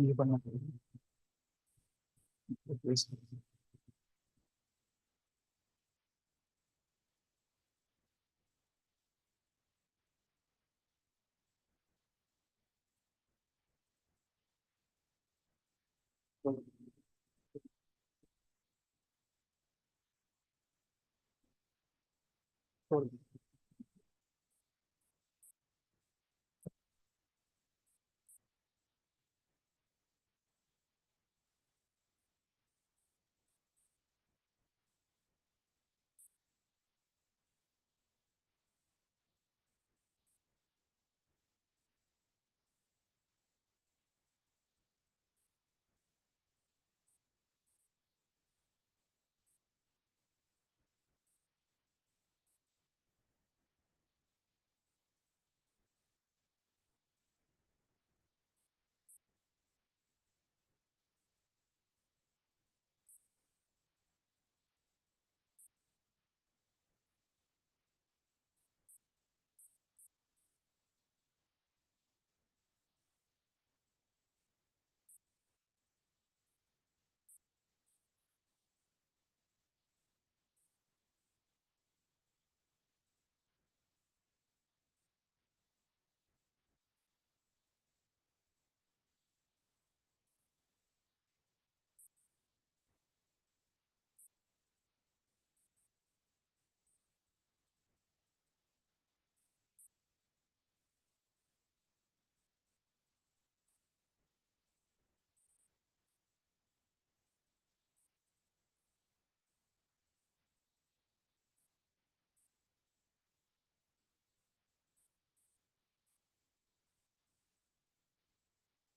ये पढ़ना पड़ेगा।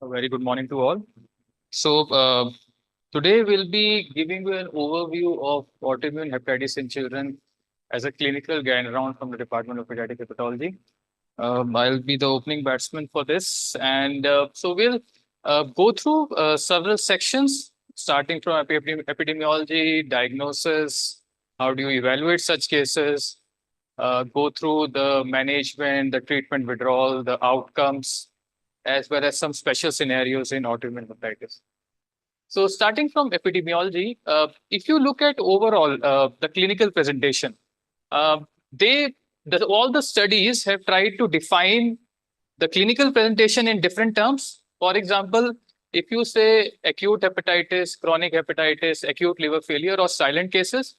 A very good morning to all. So, today we'll be giving you an overview of autoimmune hepatitis in children as a clinical guide around from the Department of Pediatric Hepatology. I'll be the opening batsman for this. And so we'll go through several sections, starting from epidemiology, diagnosis, how do you evaluate such cases, go through the management, the treatment withdrawal, the outcomes, as well as some special scenarios in autoimmune hepatitis. So starting from epidemiology, if you look at overall the clinical presentation, uh, all the studies have tried to define the clinical presentation in different terms. For example, if you say acute hepatitis, chronic hepatitis, acute liver failure, or silent cases,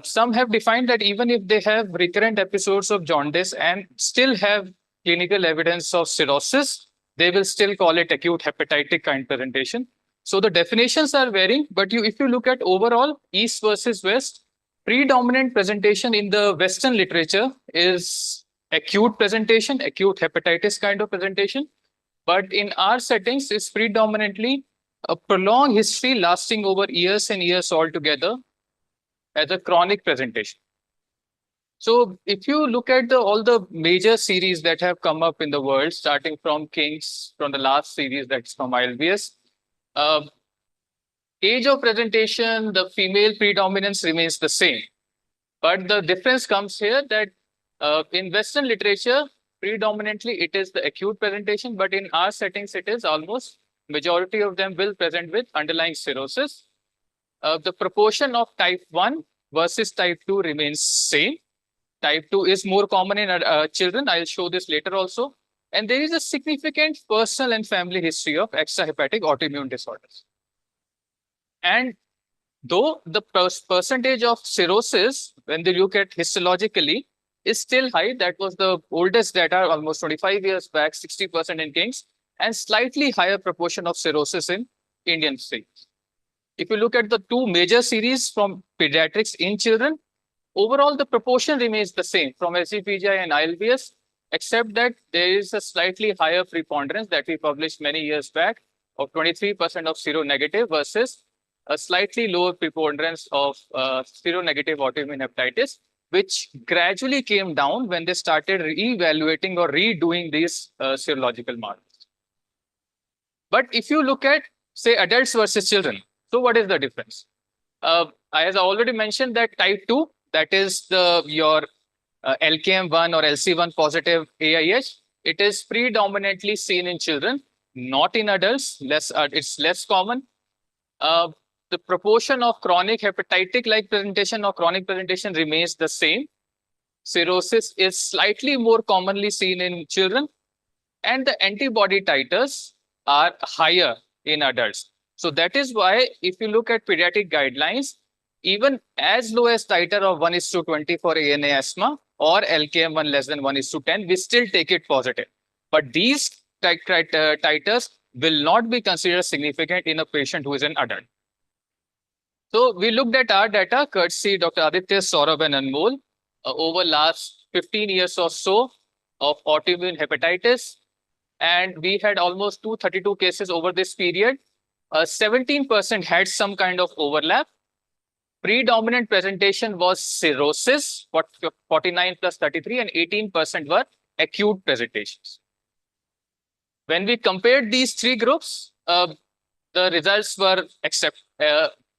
some have defined that even if they have recurrent episodes of jaundice and still have clinical evidence of cirrhosis, they will still call it acute hepatitic kind presentation. So the definitions are varying, but if you look at overall East versus West, predominant presentation in the Western literature is acute presentation, acute hepatitis kind of presentation. But in our settings, it's predominantly a prolonged history lasting over years and years altogether as a chronic presentation. So if you look at all the major series that have come up in the world, starting from King's, from the last series that's from ILBS, uh, age of presentation, the female predominance remains the same. But the difference comes here that in Western literature, predominantly it is the acute presentation, but in our settings, it is almost majority of them will present with underlying cirrhosis. The proportion of type 1 versus type 2 remains same. Type 2 is more common in children. I'll show this later also. And there is a significant personal and family history of extrahepatic autoimmune disorders. And though the percentage of cirrhosis, when they look at histologically, is still high. That was the oldest data almost 25 years back, 60% in Kings, and slightly higher proportion of cirrhosis in Indian states. If you look at the two major series from pediatrics in children, overall the proportion remains the same from SGPGI and ILBS, except that there is a slightly higher preponderance that we published many years back of 23% of seronegative versus a slightly lower preponderance of seronegative autoimmune hepatitis, which gradually came down when they started re-evaluating or redoing these serological markers. But if you look at, say, adults versus children, so what is the difference? As I already mentioned, that type 2, that is your LKM1 or LC1 positive AIH, it is predominantly seen in children. not in adults. It's less common. The proportion of chronic hepatitic-like presentation or chronic presentation remains the same. Cirrhosis is slightly more commonly seen in children, and the antibody titers are higher in adults. So that is why if you look at pediatric guidelines, even as low as titer of 1:20 for ANA asthma or LKM1 less than 1:10, we still take it positive. But these titers will not be considered significant in a patient who is an adult. So we looked at our data, courtesy Dr. Aditya, Saurabh, and Anmol, over last 15 years or so of autoimmune hepatitis. And we had almost 232 cases over this period. 17% had some kind of overlap. Predominant presentation was cirrhosis, 49 plus 33, and 18% were acute presentations. When we compared these three groups, the results were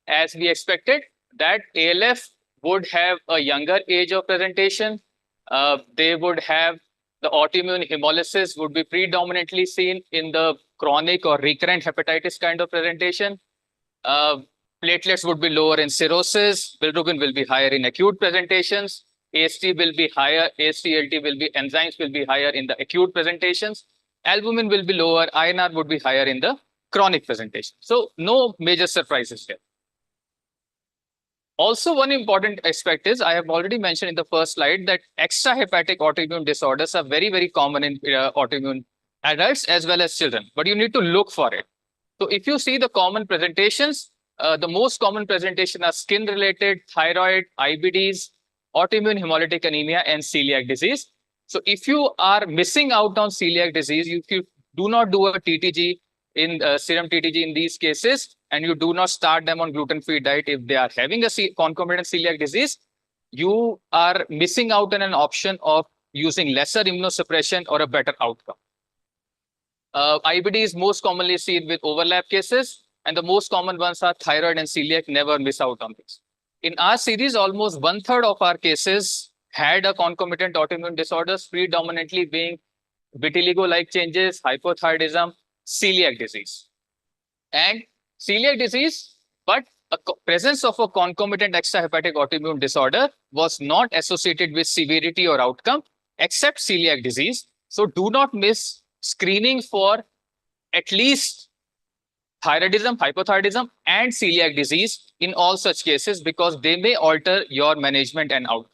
as we expected, that ALF would have a younger age of presentation. They would have the autoimmune hemolysis would be predominantly seen in the chronic or recurrent hepatitis kind of presentation. Platelets would be lower in cirrhosis. Bilirubin will be higher in acute presentations. AST will be higher. AST-ALT will be, enzymes will be higher in the acute presentations. Albumin will be lower. INR would be higher in the chronic presentation. So no major surprises here. Also, one important aspect is, I have already mentioned in the first slide that extrahepatic autoimmune disorders are very, very common in autoimmune adults as well as children, but you need to look for it. So if you see the common presentations, the most common presentation are skin-related, thyroid, IBDs, autoimmune hemolytic anemia, and celiac disease. So if you are missing out on celiac disease, if you do not do a TTG in serum TTG in these cases, and you do not start them on gluten-free diet if they are having a concomitant celiac disease, you are missing out on an option of using lesser immunosuppression or a better outcome. IBD is most commonly seen with overlap cases, and the most common ones are thyroid and celiac. Never miss out on this. In our series, almost 1/3 of our cases had a concomitant autoimmune disorders, predominantly being vitiligo-like changes, hypothyroidism, celiac disease. And celiac disease, but a presence of a concomitant extrahepatic autoimmune disorder was not associated with severity or outcome, except celiac disease. So do not miss screening for at least thyroidism, hypothyroidism, and celiac disease in all such cases, because they may alter your management and outcome.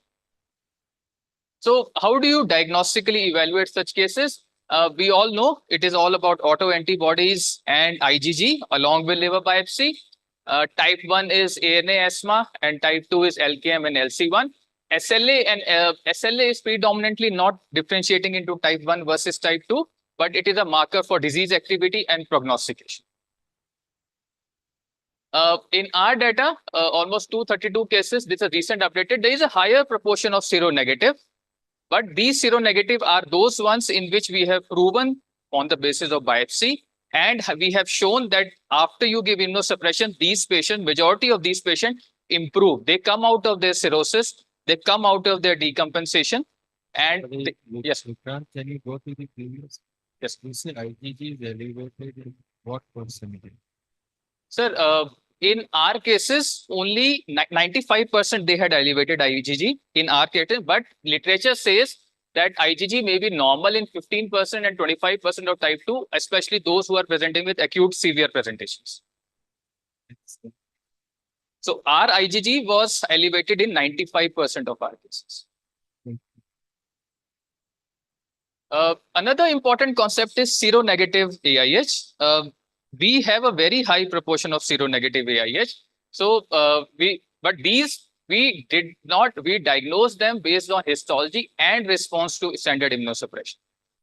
So how do you diagnostically evaluate such cases? We all know it is all about autoantibodies and IgG along with liver biopsy. Type 1 is ANA asthma, and type 2 is LKM and LC1. SLA is predominantly not differentiating into type 1 versus type 2, but it is a marker for disease activity and prognostication. In our data, almost 232 cases, this is recent updated, there is a higher proportion of seronegative. But these seronegative are those ones in which we have proven on the basis of biopsy, and we have shown that after you give immunosuppression, these patients, majority of these patients improve. They come out of their cirrhosis, they come out of their decompensation. And yes, can you go to the previous? Yes, you say IgG is elevated in what percentage? Sir, in our cases, only 95% they had elevated IgG in our case, but literature says that IgG may be normal in 15% and 25% of type 2, especially those who are presenting with acute severe presentations. So our IgG was elevated in 95% of our cases. Another important concept is seronegative AIH. We have a very high proportion of seronegative AIH. So we diagnosed them based on histology and response to standard immunosuppression.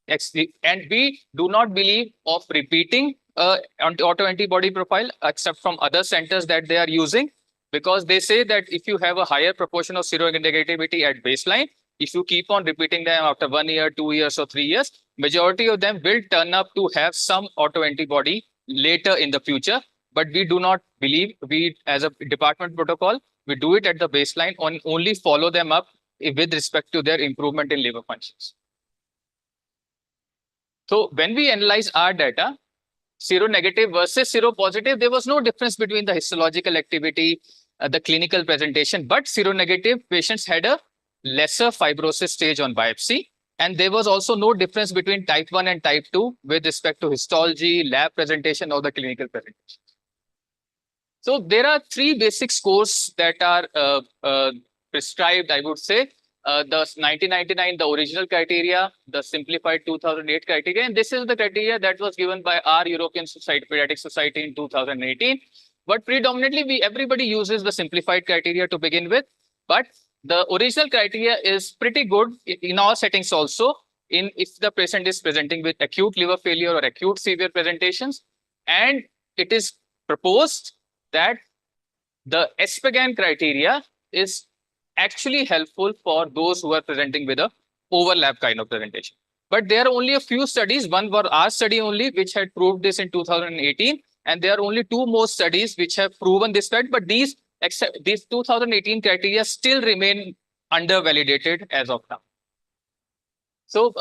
And we do not believe of repeating autoantibody profile except from other centers that they are using, because they say that if you have a higher proportion of seronegativity at baseline, if you keep on repeating them after 1 year, 2 years, or 3 years, majority of them will turn up to have some autoantibody later in the future. But we do not believe, we as a department protocol, we do it at the baseline and only follow them up with respect to their improvement in liver functions. So when we analyze our data, seronegative versus seropositive, there was no difference between the histological activity, the clinical presentation, but seronegative patients had a lesser fibrosis stage on biopsy. And there was also no difference between type 1 and type 2 with respect to histology, lab presentation, or the clinical presentation. So there are three basic scores that are prescribed, I would say. The 1999, the original criteria, the simplified 2008 criteria, and this is the criteria that was given by our European Society, Pediatric Society in 2018. But predominantly, everybody uses the simplified criteria to begin with. But the original criteria is pretty good in our settings also. If the patient is presenting with acute liver failure or acute severe presentations, and it is proposed that the ESPGHAN criteria is actually helpful for those who are presenting with a overlap kind of presentation. But there are only a few studies. One were our study only, which had proved this in 2018. And there are only two more studies which have proven this fact. But these 2018 criteria still remain under-validated as of now. So,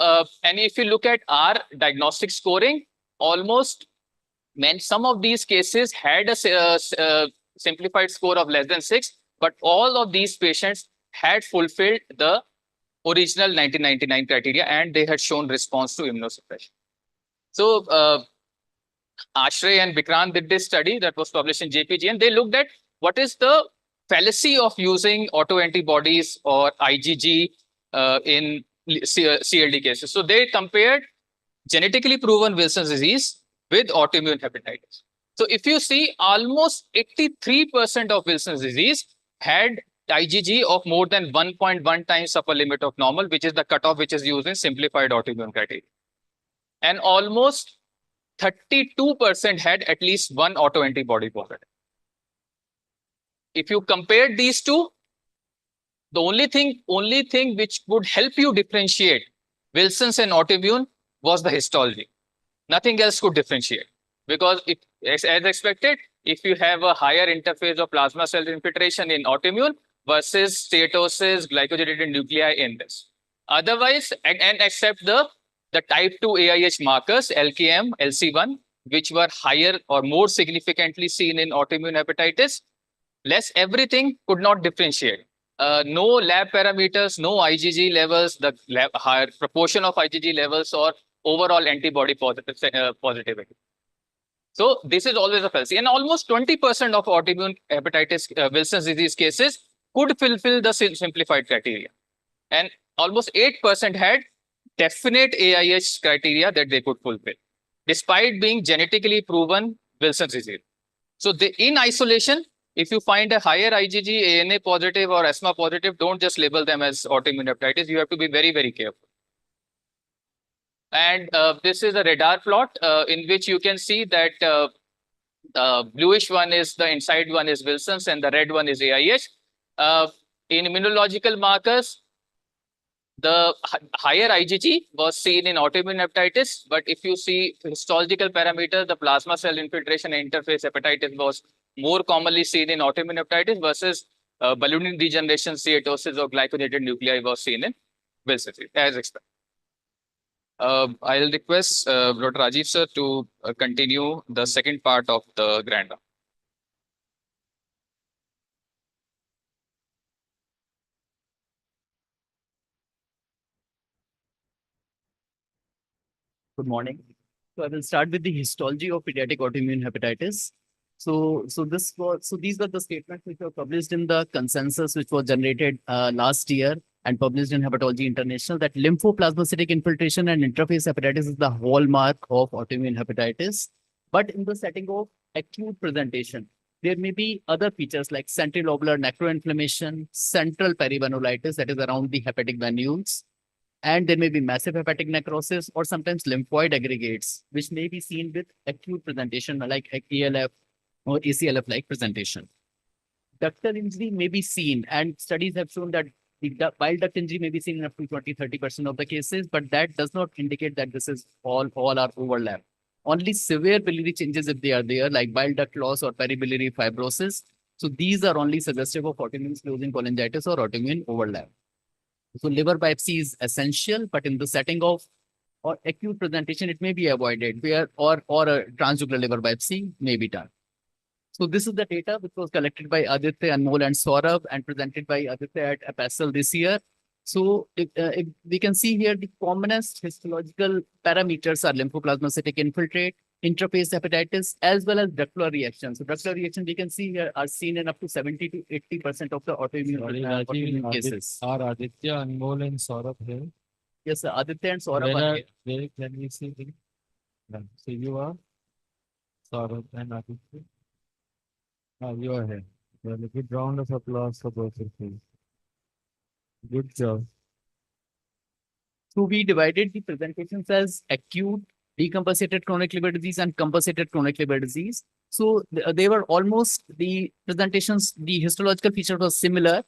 and if you look at our diagnostic scoring, almost some of these cases had a simplified score of less than 6. But all of these patients had fulfilled the original 1999 criteria and they had shown response to immunosuppression. So Ashray and Vikrant did this study that was published in JPG, and they looked at what is the fallacy of using autoantibodies or IgG in CLD cases. So they compared genetically proven Wilson's disease with autoimmune hepatitis. So if you see, almost 83% of Wilson's disease had IgG of more than 1.1 times upper limit of normal, which is the cutoff which is used in simplified autoimmune criteria. And almost 32% had at least one autoantibody positive. If you compare these two, the only thing which would help you differentiate Wilson's and autoimmune was the histology. Nothing else could differentiate, because as expected, if you have a higher interface of plasma cell infiltration in autoimmune versus steatosis, glycosylated nuclei in this. Otherwise, and except the type 2 AIH markers, LKM, LC1, which were higher or more significantly seen in autoimmune hepatitis, everything could not differentiate. No lab parameters, no IgG levels, the higher proportion of IgG levels, or overall antibody positivity. So this is always a fallacy. And almost 20% of autoimmune hepatitis Wilson's disease cases could fulfill the simplified criteria. And almost 8% had definite AIH criteria that they could fulfill, despite being genetically proven Wilson's disease. So in isolation, if you find a higher IgG, ANA positive or asthma positive, don't just label them as autoimmune hepatitis. You have to be very, very careful. And this is a radar plot in which you can see that bluish one is the inside one is Wilson's and the red one is AIH. In immunological markers, the higher IgG was seen in autoimmune hepatitis. But if you see histological parameters, the plasma cell infiltration and interface hepatitis was more commonly seen in autoimmune hepatitis versus ballooning degeneration, steatosis, or glycosylated nuclei was seen in Wilson's disease, as expected. I'll request Dr. Rajiv sir to continue the second part of the grand round. Good morning. So I will start with the histology of pediatric autoimmune hepatitis. So these were the statements which were published in the consensus, which was generated last year and published in Hepatology International, that lymphoplasmacytic infiltration and interface hepatitis is the hallmark of autoimmune hepatitis. But in the setting of acute presentation, there may be other features like centrilobular necroinflammation, central perivenulitis, that is around the hepatic venules, and there may be massive hepatic necrosis or sometimes lymphoid aggregates, which may be seen with acute presentation like ALF or ACLF-like presentation. Ductal injury may be seen, and studies have shown that the bile duct injury may be seen in up to 20–30% of the cases, but that does not indicate that this is all are overlap. Only severe biliary changes, if they are there, like bile duct loss or peribiliary fibrosis. So these are only suggestive of autoimmune sclerosing cholangitis or autoimmune overlap. So liver biopsy is essential, but in the setting of or acute presentation, it may be avoided, where or a transjugular liver biopsy may be done. So this is the data which was collected by Aditya, Anmol, and Saurabh and presented by Aditya at APASL this year. So if we can see here, the commonest histological parameters are lymphoplasmacytic infiltrate, interface hepatitis, as well as ductal reaction. So ductal reaction we can see here are seen in up to 70 to 80% of the Sorry, autoimmune Rajiv, cases. are Aditya, Anmol, and Saurabh here? Yes, sir. Aditya and Saurabh are here. Where can we see them? Yeah. So you are Saurabh and Aditya. You are here. Well, a good round of applause for both of you. Good job. So we divided the presentations as acute, decompensated chronic liver disease and compensated chronic liver disease. So they were almost the presentations, the histological feature was similar,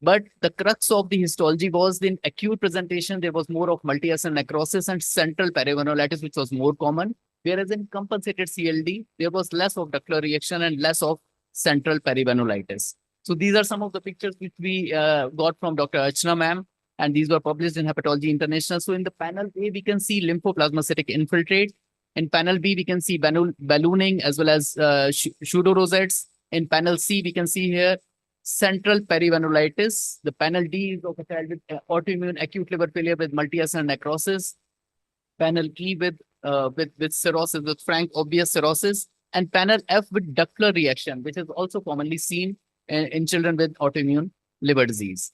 but the crux of the histology was in acute presentation, there was more of multi-access necrosis and central perivenulitis, which was more common. Whereas in compensated CLD, there was less of ductal reaction and less of central perivenulitis. So these are some of the pictures which we got from Dr. Archana ma'am, and these were published in Hepatology International. So in the panel A, we can see lymphoplasmacytic infiltrate. In panel B, we can see ballooning as well as pseudorosettes. In panel C, we can see here central perivenulitis. The panel D is of a child with autoimmune acute liver failure with multi-access necrosis. Panel E with cirrhosis, with frank obvious cirrhosis, and panel F with ductal reaction, which is also commonly seen in children with autoimmune liver disease.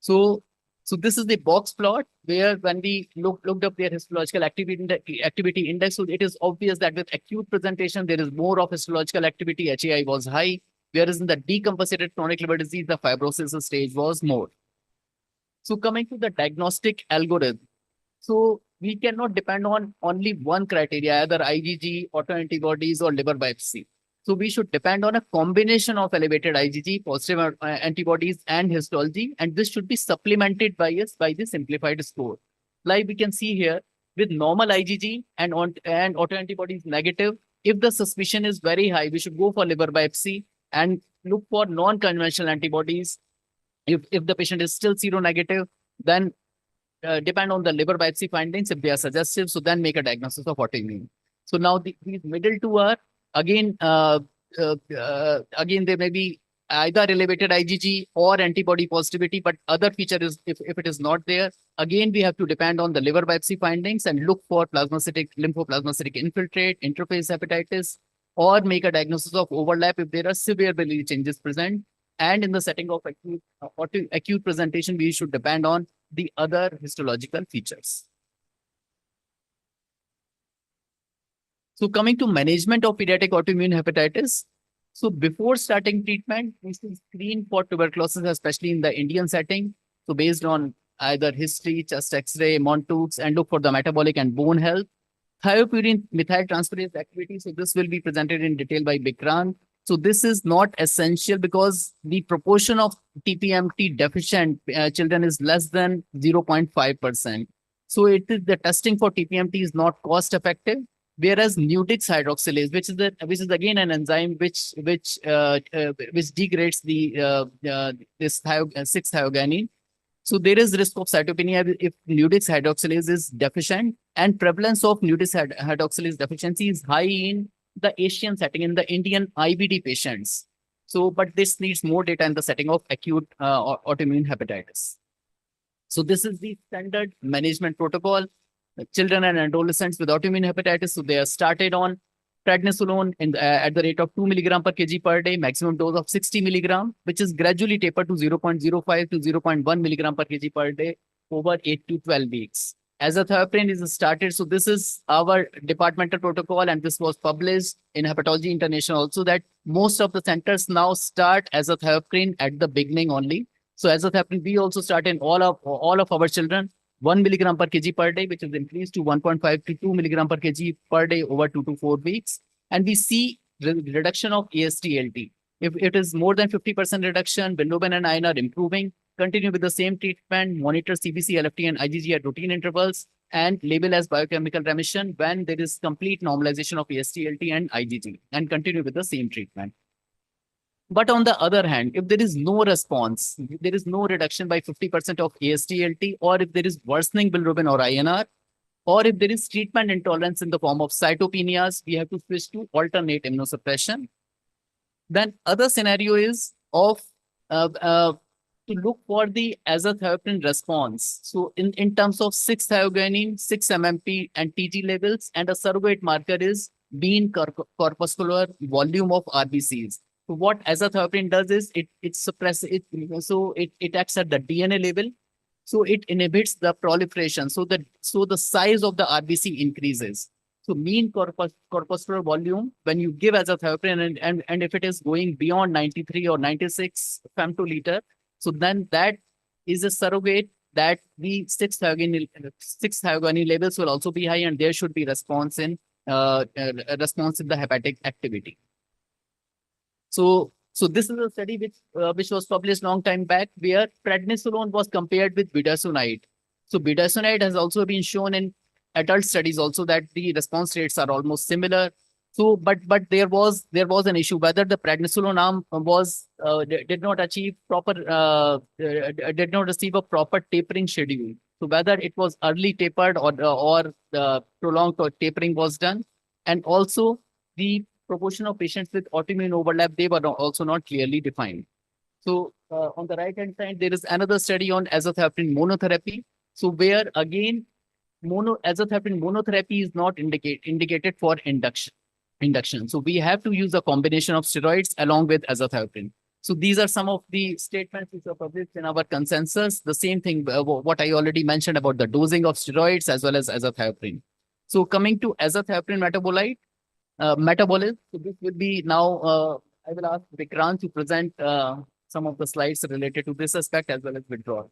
So this is the box plot where when we looked up their histological activity index, so it is obvious that with acute presentation, there is more of histological activity, HAI was high, whereas in the decompensated chronic liver disease, the fibrosis stage was more. So coming to the diagnostic algorithm, so we cannot depend on only one criteria, either IgG, autoantibodies, or liver biopsy. So we should depend on a combination of elevated IgG, positive antibodies, and histology, and this should be supplemented by the simplified score. Like we can see here, with normal IgG and autoantibodies negative, if the suspicion is very high, we should go for liver biopsy and look for non-conventional antibodies. If the patient is still seronegative, then depend on the liver biopsy findings if they are suggestive, so then make a diagnosis of autoimmune. So now these middle two are again there may be either elevated IgG or antibody positivity, but other feature is if it is not there, again we have to depend on the liver biopsy findings and look for lymphoplasmacytic infiltrate, interface hepatitis, or make a diagnosis of overlap if there are severe biliary changes present. And in the setting of acute presentation, we should depend on the other histological features. So coming to management of pediatric autoimmune hepatitis. So before starting treatment, we should screen for tuberculosis, especially in the Indian setting. So based on either history, chest X-ray, Montooks, and look for the metabolic and bone health. Thiopurine methyltransferase activity. So this will be presented in detail by Bikran. So this is not essential because the proportion of TPMT deficient children is less than 0.5%. So the testing for TPMT is not cost effective. Whereas Nudix hydroxylase, which is again an enzyme which degrades this 6-thioguanine. So there is risk of cytopenia if Nudix hydroxylase is deficient, and prevalence of Nudix hydroxylase deficiency is high in the Asian setting, in the Indian IBD patients. So, but this needs more data in the setting of acute autoimmune hepatitis. So this is the standard management protocol. Children and adolescents with autoimmune hepatitis, so they are started on prednisolone at the rate of 2 milligram per kg per day, maximum dose of 60 milligram, which is gradually tapered to 0.05 to 0.1 milligram per kg per day over 8 to 12 weeks. Azathioprine is started. So this is our departmental protocol, and this was published in Hepatology International also, that most of the centers now start azathioprine at the beginning only. So azathioprine, we also start in all of our children, 1 milligram per kg per day, which is increased to 1.5 to 2 milligram per kg per day over 2 to 4 weeks. And we see reduction of AST/ALT. If it is more than 50% reduction, bilirubin and iron are improving. Continue with the same treatment, monitor CBC, LFT, and IgG at routine intervals, and label as biochemical remission when there is complete normalization of AST/ALT and IgG, and continue with the same treatment. But on the other hand, if there is no response, if there is no reduction by 50% of AST/ALT, or if there is worsening bilirubin or INR, or if there is treatment intolerance in the form of cytopenias, we have to switch to alternate immunosuppression. Then other scenario is of to look for the azathioprine response. So in terms of 6-thioguanine, 6-MMP and TG levels, and a surrogate marker is mean corpuscular volume of RBCs. So what azathioprine does is it suppresses it, so it acts at the DNA level. So it inhibits the proliferation. So the size of the RBC increases. So mean corpuscular volume, when you give azathioprine and if it is going beyond 93 or 96 femtoliter, so then that is a surrogate that the 6-thioguanine levels will also be high, and there should be response in the hepatic activity. So this is a study which was published long time back, where prednisolone was compared with budesonide. So budesonide has also been shown in adult studies also that the response rates are almost similar. So, but there was an issue whether the prednisolone arm did not receive a proper tapering schedule. So whether it was early tapered or the prolonged tapering was done, and also the proportion of patients with autoimmune overlap, they were also not clearly defined. So on the right hand side, there is another study on azathioprine monotherapy. So where again azathioprine monotherapy is not indicated for induction. So we have to use a combination of steroids along with azathioprine. So these are some of the statements which are published in our consensus. The same thing, what I already mentioned about the dosing of steroids as well as azathioprine. So coming to azathioprine metabolism. So this will be now, I will ask Vikrant to present some of the slides related to this aspect as well as withdrawal.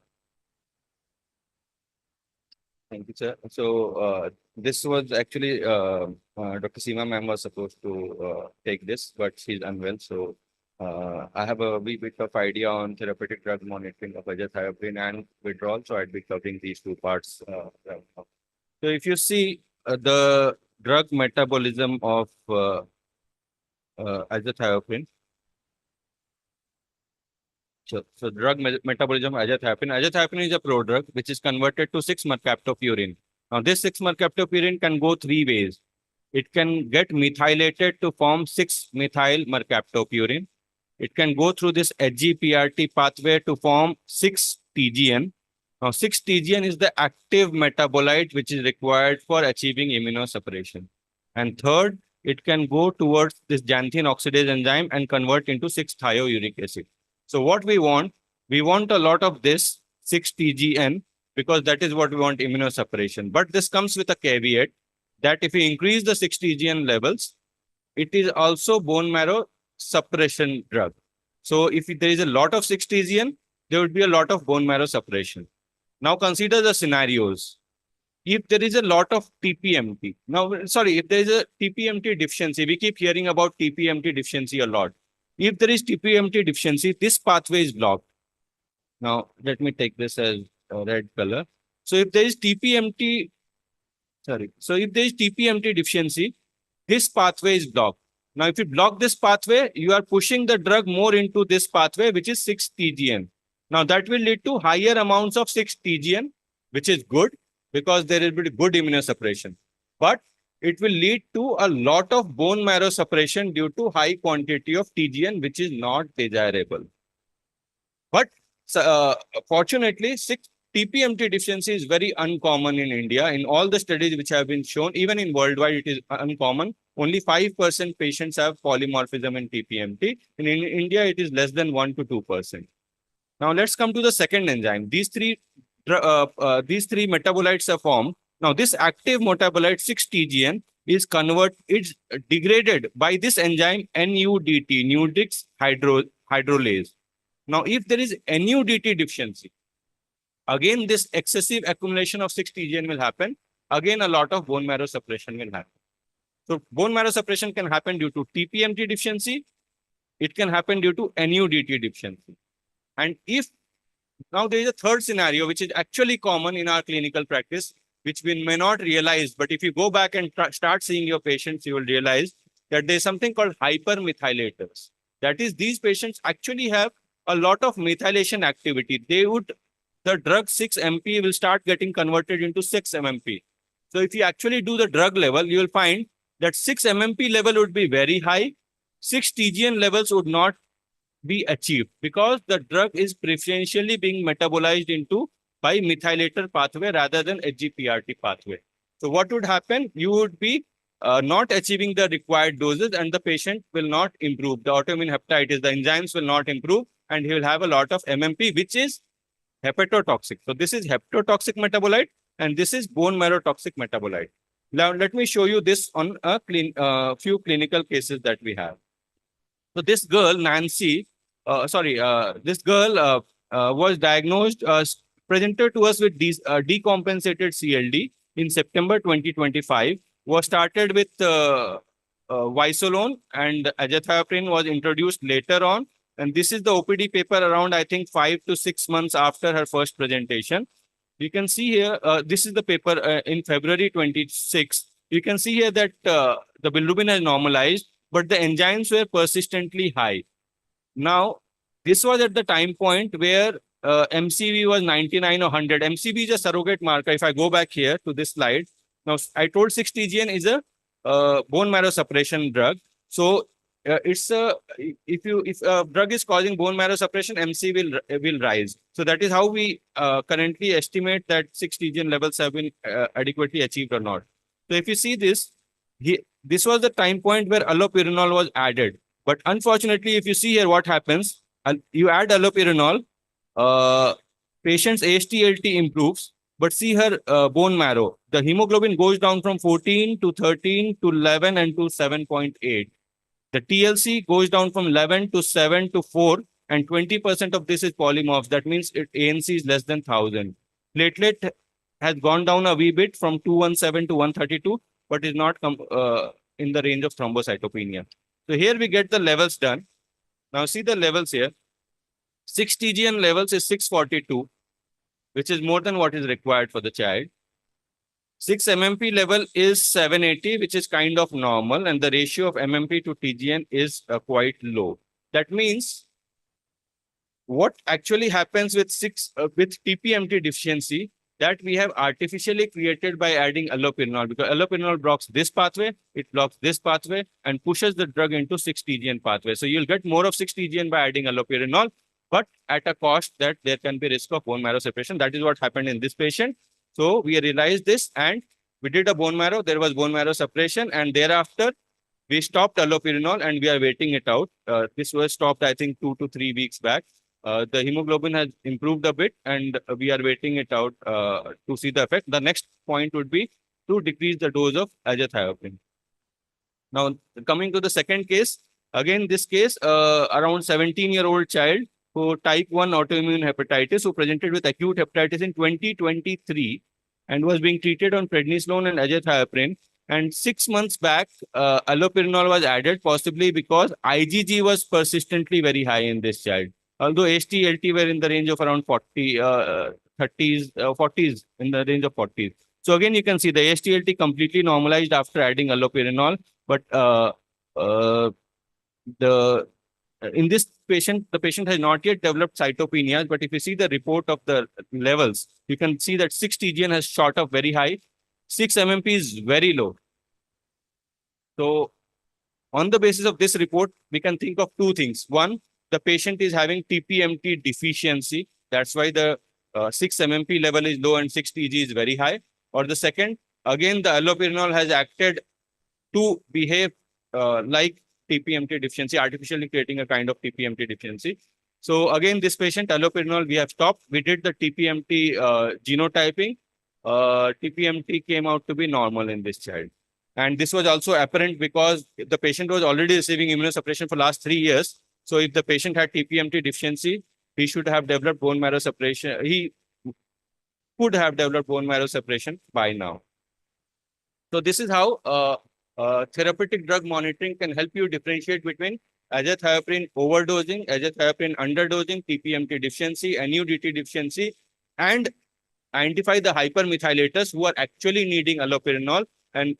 Thank you, sir. So this was actually Dr. Seema ma'am was supposed to take this, but she's unwell. So I have a wee bit of idea on therapeutic drug monitoring of azathioprine and withdrawal. So I'd be covering these two parts. So if you see the drug metabolism of azathioprine. So drug metabolism of azathioprine. Azathioprine is a prodrug which is converted to 6-mercaptopurine. Now this 6-mercaptopurine can go three ways. It can get methylated to form 6-methyl-mercaptopurine. It can go through this HGPRT pathway to form 6-TGN. Now 6-TGN is the active metabolite which is required for achieving immunosuppression. And third, it can go towards this xanthine oxidase enzyme and convert into 6-thiouric acid. So what we want a lot of this 6-TGN because that is what we want immunosuppression. But this comes with a caveat that if we increase the 6-TGN levels, it is also bone marrow suppression drug. So if there is a lot of 6-TGN, there would be a lot of bone marrow suppression. Now consider the scenarios. If there is a lot of TPMT, if there is a TPMT deficiency, we keep hearing about TPMT deficiency a lot. If there is TPMT deficiency, this pathway is blocked. Now, let me take this as a red color. So if there is TPMT deficiency, this pathway is blocked. Now, if you block this pathway, you are pushing the drug more into this pathway, which is 6-TGN. Now, that will lead to higher amounts of 6-TGN, which is good because there will be good immunosuppression. But it will lead to a lot of bone marrow suppression due to high quantity of TGN, which is not desirable. But fortunately, TPMT deficiency is very uncommon in India. In all the studies which have been shown, even in worldwide, it is uncommon. Only 5% patients have polymorphism in TPMT. In India, it is less than 1 to 2%. Now, let's come to the second enzyme. These three metabolites are formed. Now, this active metabolite 6-TGN is degraded by this enzyme NUDT, Nudix hydrolase. Now, if there is NUDT deficiency, again, this excessive accumulation of 6-TGN will happen. Again, a lot of bone marrow suppression will happen. So, bone marrow suppression can happen due to TPMT deficiency. It can happen due to NUDT deficiency. And now there is a third scenario, which is actually common in our clinical practice, which we may not realize, but if you go back and start seeing your patients, you will realize that there is something called hypermethylators. That is, these patients actually have a lot of methylation activity. The drug 6-MP will start getting converted into 6-MMP. So if you actually do the drug level, you will find that 6 MMP level would be very high. 6 TGN levels would not be achieved because the drug is preferentially being metabolized into by methylator pathway rather than HGPRT pathway. So what would happen? You would be not achieving the required doses and the patient will not improve. The autoimmune hepatitis, the enzymes will not improve and he will have a lot of MMP, which is hepatotoxic. So this is hepatotoxic metabolite and this is bone marrow toxic metabolite. Now let me show you this on a few clinical cases that we have. So this girl, Nancy, this girl was diagnosed, presented to us with decompensated CLD in September 2025, was started with Visolone and azathioprine was introduced later on. And this is the OPD paper around, I think, 5 to 6 months after her first presentation. You can see here, this is the paper in February 26. You can see here that the bilirubin has normalized, but the enzymes were persistently high. Now, this was at the time point where MCV was 99 or 100. MCV is a surrogate marker. If I go back here to this slide, now I told 6-TGN is a bone marrow suppression drug. So it's a if a drug is causing bone marrow suppression, MC will rise. So that is how we currently estimate that 6-TGN levels have been adequately achieved or not. So if you see this, this was the time point where allopurinol was added. But unfortunately, if you see here what happens, you add allopurinol, patient's AST/ALT improves, but see her bone marrow. The hemoglobin goes down from 14 to 13 to 11 and to 7.8. The TLC goes down from 11 to 7 to 4, and 20% of this is polymorphs. That means ANC is less than 1000. Platelet has gone down a wee bit from 217 to 132, but is not in the range of thrombocytopenia. So here we get the levels done. Now see the levels here. 6-TGN levels is 642, which is more than what is required for the child. 6 MMP level is 780, which is kind of normal, and the ratio of MMP to TGN is quite low. That means what actually happens with TPMT deficiency, that we have artificially created by adding allopurinol, because allopurinol blocks this pathway, it blocks this pathway and pushes the drug into 6-TGN pathway. So you'll get more of 6-TGN by adding allopurinol, but at a cost that there can be risk of bone marrow suppression. That is what happened in this patient. So we realized this and we did a bone marrow. There was bone marrow suppression, and thereafter we stopped allopurinol and we are waiting it out. This was stopped, I think, 2 to 3 weeks back. The hemoglobin has improved a bit and we are waiting it out to see the effect. The next point would be to decrease the dose of azathioprine. Now, coming to the second case, again, this case, around 17-year-old child who type 1 autoimmune hepatitis who presented with acute hepatitis in 2023 and was being treated on prednisolone and azathioprine. And 6 months back, allopurinol was added, possibly because IgG was persistently very high in this child. Although AST/ALT were in the range of around 40s, in the range of 40s. So again, you can see the AST/ALT completely normalized after adding allopurinol. But in this patient, the patient has not yet developed cytopenias. But if you see the report of the levels, you can see that 6-TGN has shot up very high. 6 MMP is very low. So on the basis of this report, we can think of two things. One, the patient is having TPMT deficiency. That's why the 6 MMP level is low and 6 TG is very high. Or the second, again, the allopurinol has acted to behave like TPMT deficiency, artificially creating a kind of TPMT deficiency. So again, this patient, allopurinol, we have stopped. We did the TPMT genotyping. TPMT came out to be normal in this child. And this was also apparent because the patient was already receiving immunosuppression for last 3 years. So if the patient had TPMT deficiency, he should have developed bone marrow suppression. He could have developed bone marrow suppression by now. So this is how therapeutic drug monitoring can help you differentiate between azathioprine overdosing, azathioprine underdosing, TPMT deficiency, NUDT deficiency, and identify the hypermethylators who are actually needing allopurinol and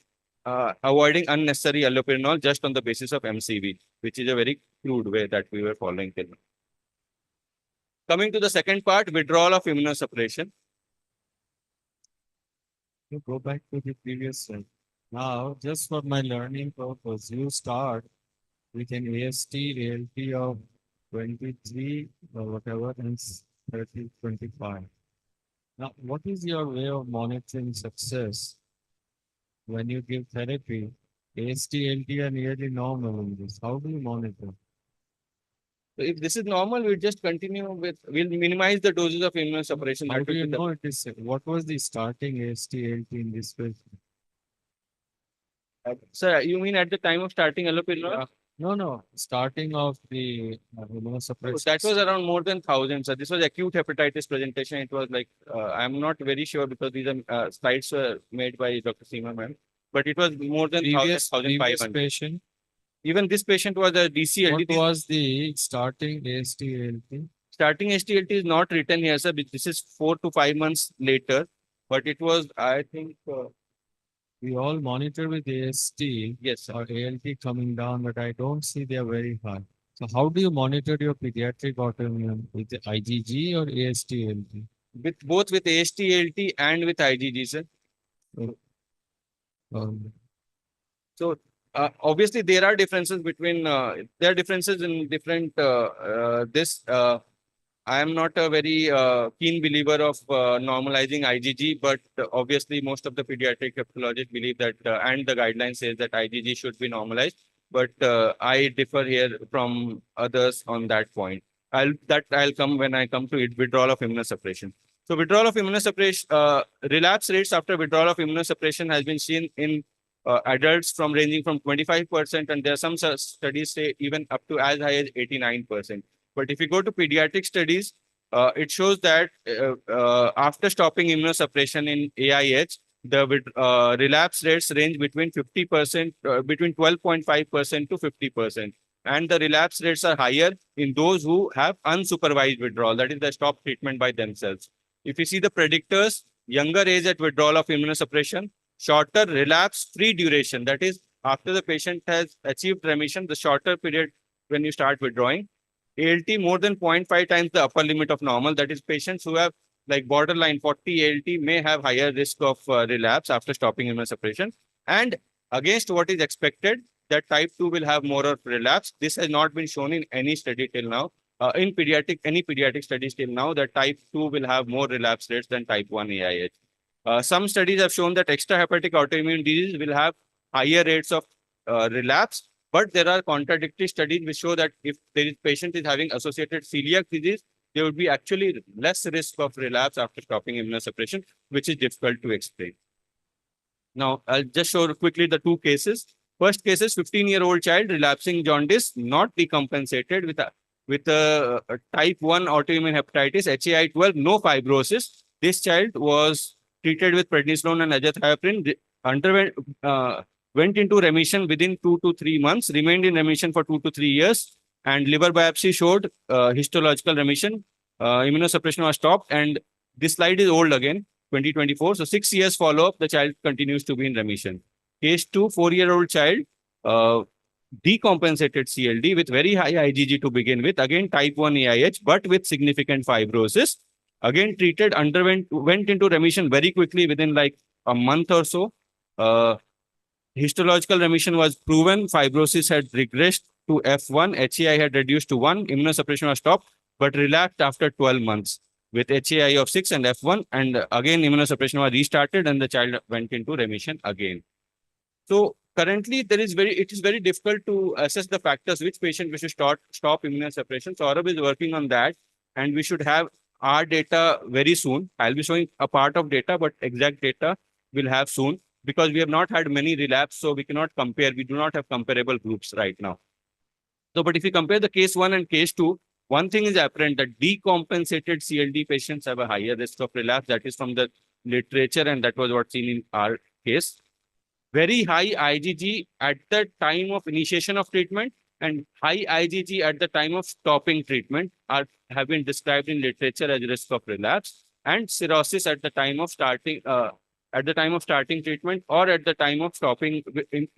avoiding unnecessary allopurinol just on the basis of MCV, which is a very crude way that we were following till now. Coming to the second part, withdrawal of immunosuppression. You go back to the previous slide. Now, just for my learning purpose, you start with an AST, ALT of 23 or whatever and 30, 25. Now, what is your way of monitoring success when you give therapy? AST, ALT are nearly normal in this. How do you monitor? So if this is normal, we'll just continue with, we'll minimize the doses of immunosuppression. How That do will you be the- know it is, what was the starting AST, ALT in this patient? Sir, you mean at the time of starting allopurinol? No, starting of the So immunosuppression. that was around more than 1,000. So this was acute hepatitis presentation. It was like, I'm not very sure because these are slides were made by Dr. Seema ma'am, but it was more than 1,000, previous 1,500. patient. Even this patient was a DCLT. What was the starting AST, ALT? Starting STLT is not written here, sir. This is 4 to 5 months later, but it was, I think, We all monitor with AST yes, sir. or ALT coming down, but I don't see they are very high. So how do you monitor your pediatric autoimmune with the IgG or AST, ALT? With both with ASTLT and with IgG, sir. Um, So obviously there are differences between there are differences in different I am not a very keen believer of normalizing IgG, but obviously most of the pediatric hepatologists believe that and the guidelines says that IgG should be normalized. But I differ here from others on that point. I'll come when I come to it, withdrawal of immunosuppression. So withdrawal of immunosuppression, relapse rates after withdrawal of immunosuppression has been seen in adults from ranging from 25%, and there are some studies say even up to as high as 89%. But if you go to pediatric studies, it shows that after stopping immunosuppression in AIH, the relapse rates range between 50%, between 12.5% to 50%. And the relapse rates are higher in those who have unsupervised withdrawal, that is, the stop treatment by themselves. If you see the predictors, younger age at withdrawal of immunosuppression, shorter relapse-free duration, that is, after the patient has achieved remission, the shorter period when you start withdrawing. ALT more than 0.5 times the upper limit of normal, that is, patients who have like borderline 40 ALT may have higher risk of relapse after stopping immunosuppression. And against what is expected, that type 2 will have more of relapse. This has not been shown in any study till now. In any pediatric studies till now, that type 2 will have more relapse rates than type 1 AIH. Some studies have shown that extrahepatic autoimmune disease will have higher rates of relapse, but there are contradictory studies which show that if the patient is having associated celiac disease, there would be actually less risk of relapse after stopping immunosuppression, which is difficult to explain. Now, I'll just show quickly the two cases. First case is 15-year-old child relapsing jaundice, not decompensated with a type 1 autoimmune hepatitis, HAI-12, no fibrosis. This child was treated with prednisolone and azathioprine, went into remission within 2 to 3 months, remained in remission for 2 to 3 years, and liver biopsy showed histological remission. Immunosuppression was stopped, and this slide is old again, 2024. So 6 years follow-up, the child continues to be in remission. Case 2, 4-year-old child, decompensated CLD with very high IgG to begin with, again type 1 AIH, but with significant fibrosis. Again treated, went into remission very quickly within like a month or so. Histological remission was proven, fibrosis had regressed to F1, HAI had reduced to 1, immunosuppression was stopped, but relapsed after 12 months with HAI of 6 and F1, and again immunosuppression was restarted and the child went into remission again. So currently it is very difficult to assess the factors which patient we should stop immunosuppression. So Saurabh is working on that, and we should have our data very soon. I'll be showing a part of data, but exact data we'll have soon, because we have not had many relapse, so we cannot compare. We do not have comparable groups right now. So, but if you compare the case 1 and case 2, one thing is apparent that decompensated CLD patients have a higher risk of relapse. That is from the literature, and that was what's seen in our case. Very high IgG at the time of initiation of treatment and high IgG at the time of stopping treatment have been described in literature as risk of relapse, and cirrhosis at the time of starting treatment or at the time of stopping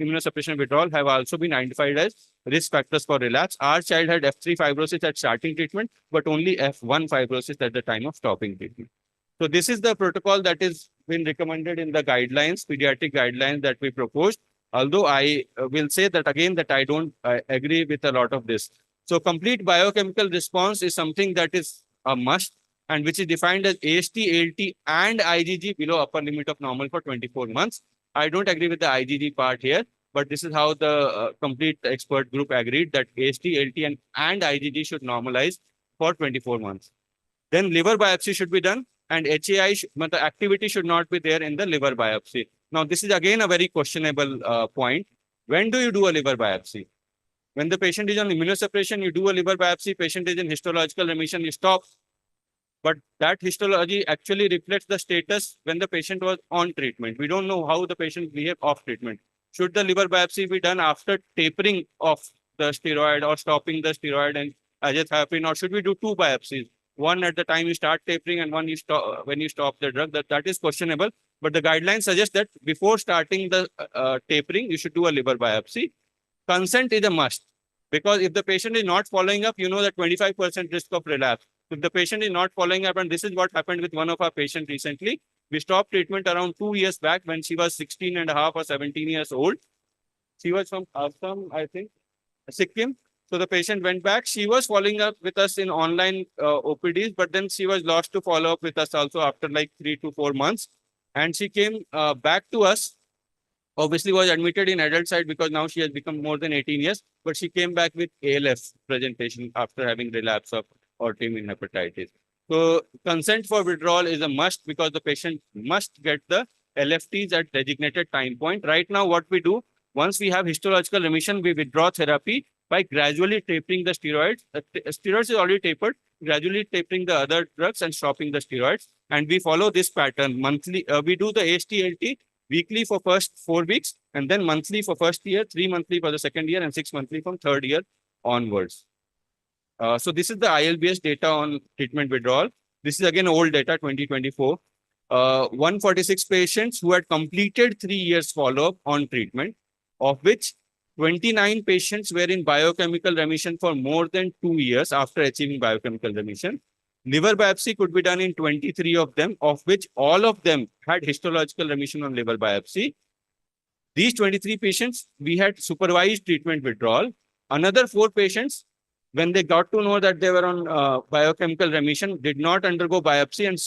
immunosuppression withdrawal have also been identified as risk factors for relapse. Our child had F3 fibrosis at starting treatment, but only F1 fibrosis at the time of stopping treatment. So this is the protocol that is been recommended in the guidelines, pediatric guidelines that we proposed. Although I will say that again that I don't agree with a lot of this. So complete biochemical response is something that is a must and which is defined as AST, ALT and IgG below upper limit of normal for 24 months. I don't agree with the IgG part here, but this is how the complete expert group agreed that AST, ALT and IgG should normalize for 24 months. Then liver biopsy should be done and HAI, the activity should not be there in the liver biopsy. Now, this is again a very questionable point. When do you do a liver biopsy? When the patient is on immunosuppression, you do a liver biopsy, patient is in histological remission, you stop. But that histology actually reflects the status when the patient was on treatment. We don't know how the patient behaved off treatment. Should the liver biopsy be done after tapering off the steroid or stopping the steroid and azathioprine, or should we do two biopsies? One at the time you start tapering and one you stop when you stop the drug. That is questionable. But the guidelines suggest that before starting the tapering, you should do a liver biopsy. Consent is a must because if the patient is not following up, you know that 25% risk of relapse. If the patient is not following up, and this is what happened with one of our patients recently, we stopped treatment around 2 years back when she was 16 and a half or 17 years old. She was from Assam, I think, Sikkim. So the patient went back. She was following up with us in online OPDs, but then she was lost to follow up with us also after like 3 to 4 months. And she came back to us, obviously was admitted in adult side because now she has become more than 18 years, but she came back with ALF presentation after having relapse of autoimmune hepatitis. So consent for withdrawal is a must because the patient must get the LFTs at designated time point. Right now, what we do, once we have histological remission, we withdraw therapy by gradually tapering the steroids. Steroids is already tapered, gradually tapering the other drugs and stopping the steroids. And we follow this pattern monthly. We do the AST-ALT weekly for first 4 weeks, and then monthly for first year, 3 monthly for the second year, and 6 monthly from third year onwards. So this is the ILBS data on treatment withdrawal. This is again old data, 2024. 146 patients who had completed 3 years follow-up on treatment, of which 29 patients were in biochemical remission for more than 2 years after achieving biochemical remission. Liver biopsy could be done in 23 of them, of which all of them had histological remission on liver biopsy. These 23 patients, we had supervised treatment withdrawal. Another 4 patients, when they got to know that they were on biochemical remission, did not undergo biopsy and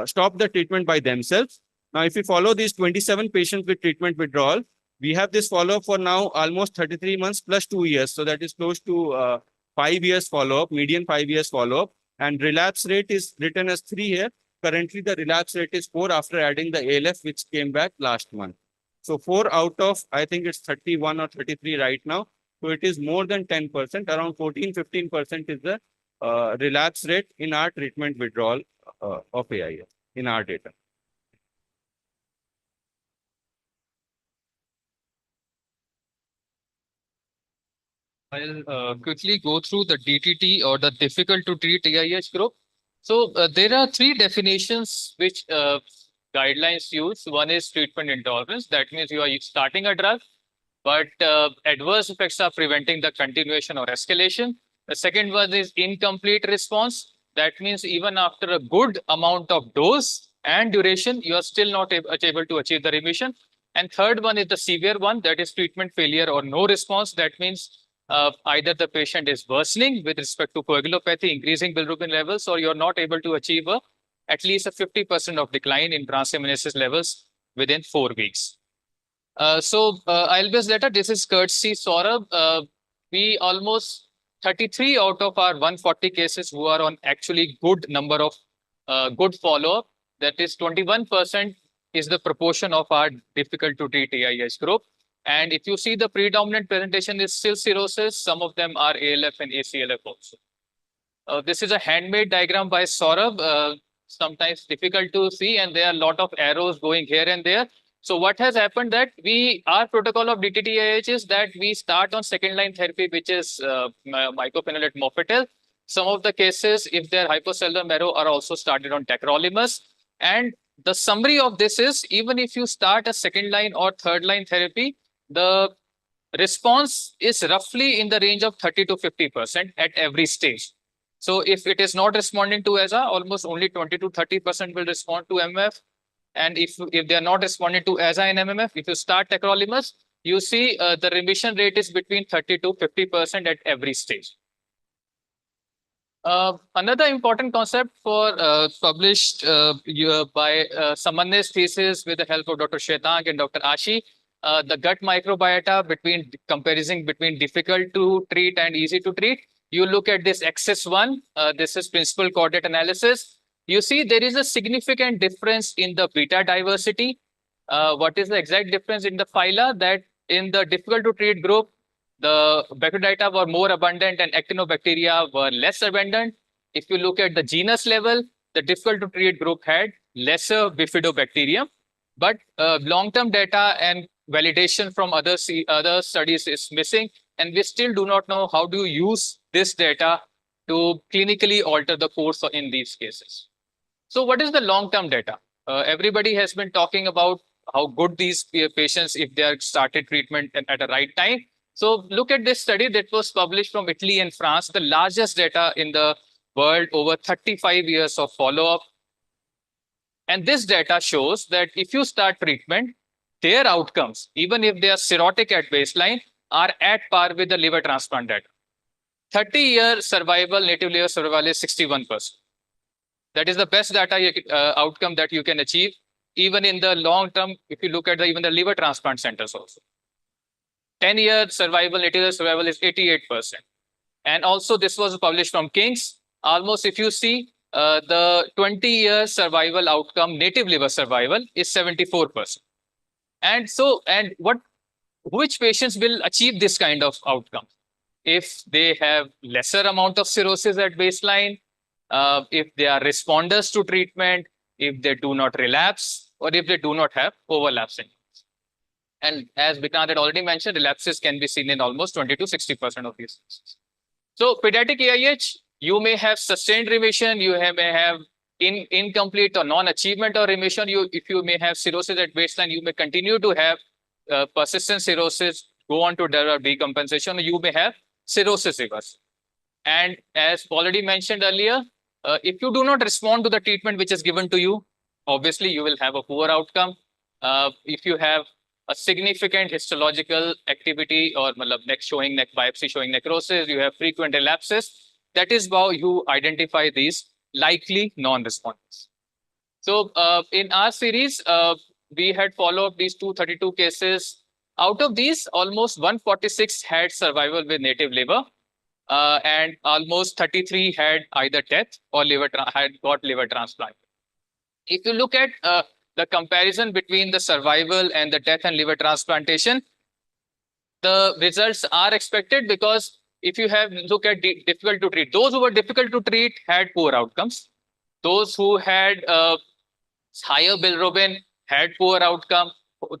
stopped the treatment by themselves. Now, if we follow these 27 patients with treatment withdrawal, we have this follow-up for now almost 33 months plus 2 years. So that is close to 5 years follow-up, median 5 years follow-up. And relapse rate is written as 3 here. Currently, the relapse rate is 4 after adding the ALF, which came back last month. So 4 out of, I think it's 31 or 33 right now. So it is more than 10%, around 14-15% is the relapse rate in our treatment withdrawal of AIS in our data. I'll quickly go through the DTT or the difficult to treat AIH group. So there are 3 definitions which guidelines use. One is treatment intolerance. That means you are starting a drug, but adverse effects are preventing the continuation or escalation. The second one is incomplete response. That means even after a good amount of dose and duration, you are still not able to achieve the remission. And third one is the severe one, that is treatment failure or no response. That means either the patient is worsening with respect to coagulopathy, increasing bilirubin levels, or you're not able to achieve at least a 50% of decline in transaminases levels within 4 weeks. ILBS data, this is courtesy Saurabh. We almost 33 out of our 140 cases who are on actually good number of good follow-up. That is 21% is the proportion of our difficult to treat AIH group. And if you see the predominant presentation is still cirrhosis, some of them are ALF and ACLF also. This is a handmade diagram by Saurabh, sometimes difficult to see, and there are a lot of arrows going here and there. So what has happened that our protocol of DTT-AIH is that we start on second line therapy, which is mycophenolate mofetil. Some of the cases, if they're hypocellular marrow, are also started on tacrolimus. And the summary of this is, even if you start a second line or third line therapy, the response is roughly in the range of 30 to 50% at every stage. So if it is not responding to ESA, almost only 20 to 30% will respond to MMF. And if they are not responding to ESA and MMF, if you start tacrolimus, you see the remission rate is between 30 to 50% at every stage. Another important concept for published by Samanne's thesis with the help of Dr. Shwetank and Dr. Ashi, the gut microbiota comparison between difficult to treat and easy to treat. You look at this axis one, this is principal coordinate analysis. You see there is a significant difference in the beta diversity. What is the exact difference in the phyla? That in the difficult to treat group, the Bacteroidata were more abundant and Actinobacteria were less abundant. If you look at the genus level, the difficult to treat group had lesser Bifidobacterium, but long-term data and validation from other studies is missing, and we still do not know how to use this data to clinically alter the course in these cases. So what is the long-term data? Everybody has been talking about how good these patients, if they are started treatment at the right time. So look at this study that was published from Italy and France, the largest data in the world, over 35 years of follow-up. And this data shows that if you start treatment, their outcomes, even if they are cirrhotic at baseline, are at par with the liver transplant data. 30-year survival, native liver survival is 61%. That is the best data outcome that you can achieve, even in the long term, if you look at even the liver transplant centers also. 10-year survival, native liver survival is 88%. And also this was published from King's. Almost if you see the 20-year survival outcome, native liver survival is 74%. And so, which patients will achieve this kind of outcome? If they have lesser amount of cirrhosis at baseline, if they are responders to treatment, if they do not relapse, or if they do not have overlapsing. And as Vikrant had already mentioned, relapses can be seen in almost 20 to 60% of these cases. So pediatric AIH, you may have sustained remission, you may have incomplete or non-achievement or remission. If you may have cirrhosis at baseline, you may continue to have persistent cirrhosis, go on to develop decompensation, you may have cirrhosis reversal. And as already mentioned earlier, if you do not respond to the treatment which is given to you, obviously you will have a poor outcome. If you have a significant histological activity or neck biopsy showing necrosis, you have frequent relapses, that is how you identify these likely non-responders. So in our series, we had followed these 232 cases. Out of these, almost 146 had survival with native liver, and almost 33 had either death or had got liver transplant. If you look at the comparison between the survival and the death and liver transplantation, the results are expected, because if you look at difficult to treat, those who were difficult to treat had poor outcomes. Those who had higher bilirubin had poor outcome.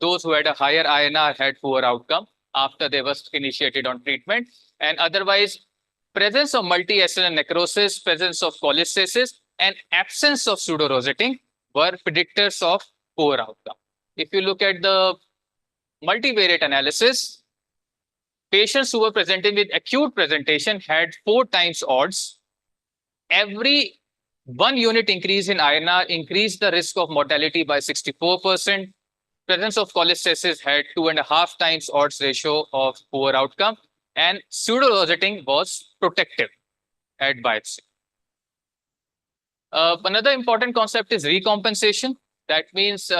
Those who had a higher INR had poor outcome after they were initiated on treatment. And otherwise, presence of multi-acidic necrosis, presence of cholestasis, and absence of pseudo-rosetting were predictors of poor outcome. If you look at the multivariate analysis, patients who were presenting with acute presentation had 4 times odds. Every 1 unit increase in INR increased the risk of mortality by 64%. Presence of cholestasis had 2.5 times odds ratio of poor outcome, and pseudo-rosetting was protective at biopsy. Another important concept is recompensation. That means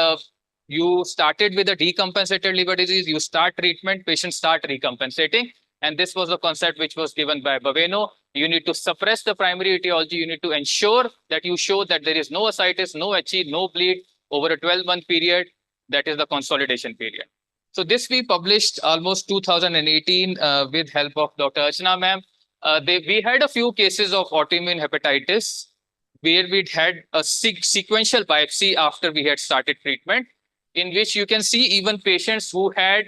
you started with a decompensated liver disease, you start treatment, patients start recompensating. And this was a concept which was given by Baveno. You need to suppress the primary etiology. You need to ensure that you show that there is no ascites, no HE, no bleed over a 12-month period. That is the consolidation period. So this we published almost 2018 with help of Dr. Archana ma'am. We had a few cases of autoimmune hepatitis where we had a sequential biopsy after we had started treatment, in which you can see even patients who had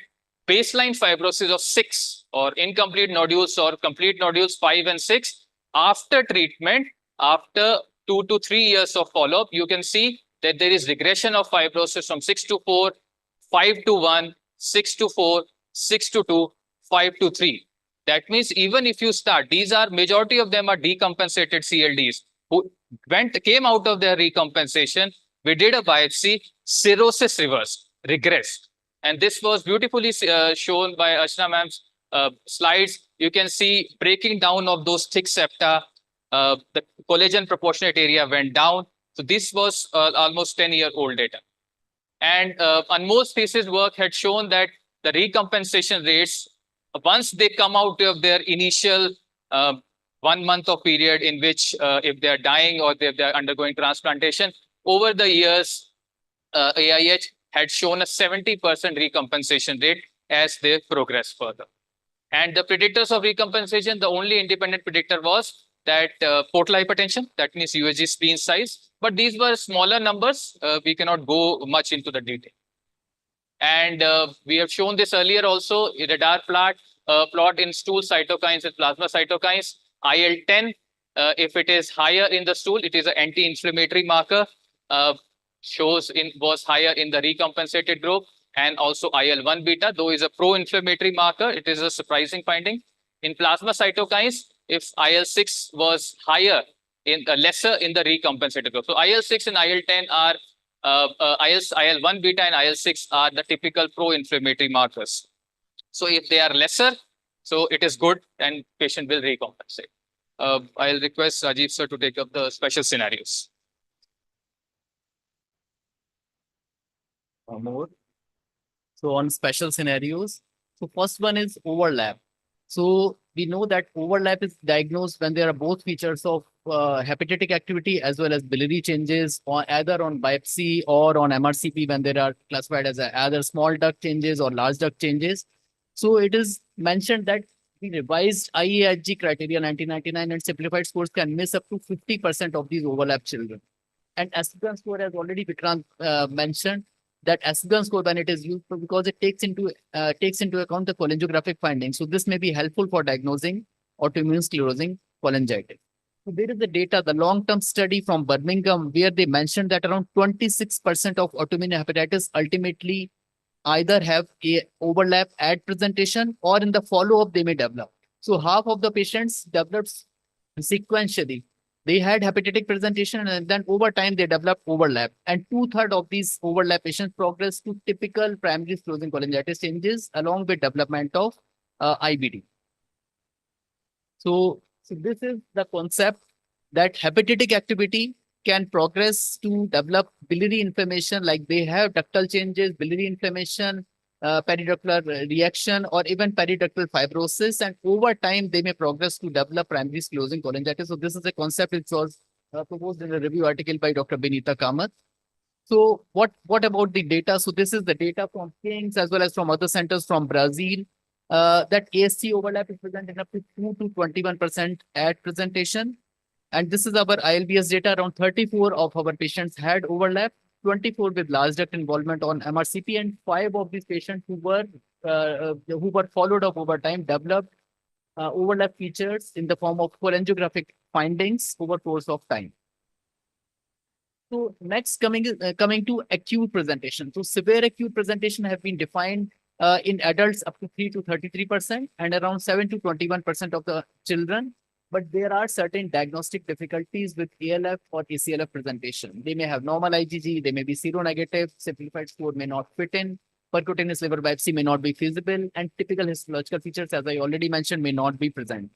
baseline fibrosis of 6 or incomplete nodules or complete nodules 5 and 6, after treatment, after 2 to 3 years of follow-up, you can see that there is regression of fibrosis from 6 to 4, 5 to 1, 6 to 4, 6 to 2, 5 to 3. That means even if you start, these are majority of them are decompensated CLDs who came out of their recompensation. We did a biopsy, cirrhosis reversed, regressed. And this was beautifully shown by Ashna ma'am's slides. You can see breaking down of those thick septa, the collagen proportionate area went down. So this was almost 10-year-old data. And Anmol's thesis work had shown that the recompensation rates, once they come out of their initial 1 month of period in which if they're dying or if they're undergoing transplantation, over the years, AIH had shown a 70% recompensation rate as they progress further. And the predictors of recompensation, the only independent predictor was that portal hypertension, that means USG spleen size. But these were smaller numbers. We cannot go much into the detail. And we have shown this earlier also, a radar plot in stool cytokines and plasma cytokines. IL-10, if it is higher in the stool, it is an anti-inflammatory marker, was higher in the recompensated group, and also IL-1 beta, though is a pro-inflammatory marker. It is a surprising finding. In plasma cytokines, if IL-6 was higher, lesser in the recompensated group. So IL-6 and IL-10 are IL-1 beta and IL-6 are the typical pro-inflammatory markers. So if they are lesser, so it is good and patient will recompensate. I'll request Rajiv sir to take up the special scenarios. More. So on special scenarios, so first one is overlap. So we know that overlap is diagnosed when there are both features of hepatitic activity as well as biliary changes, or either on biopsy or on MRCP when there are classified as either small duct changes or large duct changes. So it is mentioned that the revised IAIG criteria 1999 and simplified scores can miss up to 50% of these overlap children. And Aspen score, has already Vikrant mentioned, that Aspen score, when it is used, because it takes into account the cholangiographic findings. So this may be helpful for diagnosing autoimmune sclerosing cholangitis. So there is the data, the long-term study from Birmingham, where they mentioned that around 26% of autoimmune hepatitis ultimately either have a overlap at presentation or in the follow-up they may develop. So half of the patients developed sequentially. They had hepatitic presentation and then over time they developed overlap. And 2/3 of these overlap patients progressed to typical primary sclerosing cholangitis changes along with development of IBD. So this is the concept that hepatitic activity can progress to develop biliary inflammation, like they have ductal changes, biliary inflammation, periductal reaction, or even periductal fibrosis. And over time, they may progress to develop primary sclerosing cholangitis. So this is a concept which was proposed in a review article by Dr. Benita Kamath. So what about the data? So this is the data from King's as well as from other centers from Brazil. That ASC overlap is present in up to 2 to 21% at presentation. And this is our ILBS data. Around 34 of our patients had overlap, 24 with large duct involvement on MRCP, and 5 of these patients who were followed up over time developed overlap features in the form of cholangiographic findings over course of time. So next coming to acute presentation. So severe acute presentation have been defined in adults up to 3 to 33% and around 7 to 21% of the children. But there are certain diagnostic difficulties with ALF or ACLF presentation. They may have normal IgG, they may be seronegative, simplified score may not fit in, percutaneous liver biopsy may not be feasible, and typical histological features, as I already mentioned, may not be present.